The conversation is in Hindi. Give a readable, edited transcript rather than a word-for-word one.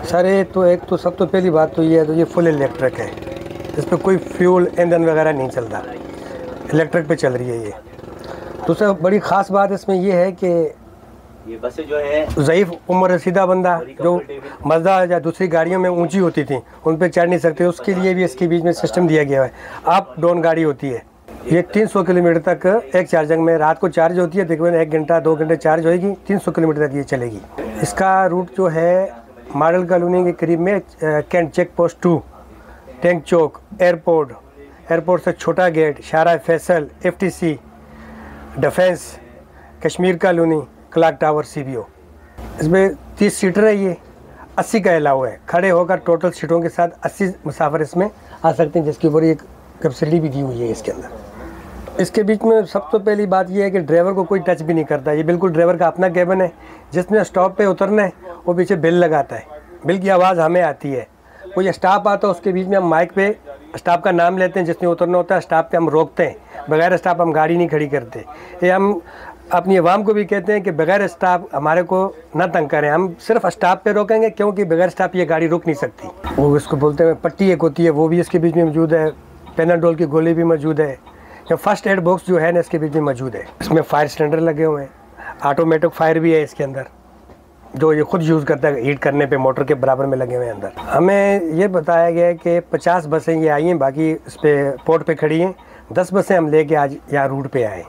सर एक तो सब तो पहली बात तो ये है, तो ये फुल इलेक्ट्रिक है, इस पर कोई फ्यूल ईंधन वगैरह नहीं चलता, इलेक्ट्रिक पे चल रही है ये। दूसरा बड़ी ख़ास बात इसमें ये है कि ये बसें जो है ज़ईफ़ उम्र रसीदा बंदा जो मज़दा या दूसरी गाड़ियों में ऊंची होती थी उन पे चढ़ नहीं सकते, उसके लिए भी इसके बीच में सिस्टम दिया गया है, अप डाउन गाड़ी होती है। ये 300 किलोमीटर तक एक चार्जिंग में रात को चार्ज होती है, तकरीबन 1 घंटा 2 घंटे चार्ज होएगी, 300 किलोमीटर तक ये चलेगी। इसका रूट जो है मॉडल कॉलोनी के करीब में कैंट चेक पोस्ट 2, टैंक चौक, एयरपोर्ट से छोटा गेट, शारा Faisal, FTC, defence, Kashmir colony, clock tower, CBO। इसमें 30 सीटर है, ये 80 का अलाउ है। खड़े होकर टोटल सीटों के साथ 80 मुसाफिर इसमें आ सकते हैं, जिसके ऊपर एक कैपेसिटी भी दी हुई है इसके अंदर। इसके बीच में सबसे पहली बात यह है कि ड्राइवर को कोई टच भी नहीं करता, ये बिल्कुल ड्राइवर का अपना केबिन है। जिसने स्टॉप पे उतरना है वो पीछे बेल लगाता है, बेल की आवाज़ हमें आती है। कोई स्टाफ आता है उसके बीच में हम माइक पे स्टाफ का नाम लेते हैं, जिसने उतरना होता है स्टाफ पे हम रोकते हैं, बगैर स्टाफ हम गाड़ी नहीं खड़ी करते। ये हम अपनी आवाम को भी कहते हैं कि बगैर स्टाफ हमारे को ना तंग करें, हम सिर्फ स्टाफ पे रोकेंगे, क्योंकि बगैर स्टाफ ये गाड़ी रुक नहीं सकती। वो इसको बोलते हैं पट्टी एक होती है, वो भी इसके बीच में मौजूद है, पेनाडोल की गोली भी मौजूद है, या फर्स्ट एड बॉक्स जो है ना इसके बीच में मौजूद है। इसमें फायर सिलेंडर लगे हुए हैं, ऑटोमेटिक फायर भी है इसके अंदर, जो ये खुद यूज़ करता है, हीट करने पे मोटर के बराबर में लगे हुए हैं अंदर। हमें ये बताया गया है कि 50 बसें ये आई हैं, बाकी इस पर पोर्ट पे खड़ी हैं, 10 बसें हम लेके आज यहाँ रूट पे आए।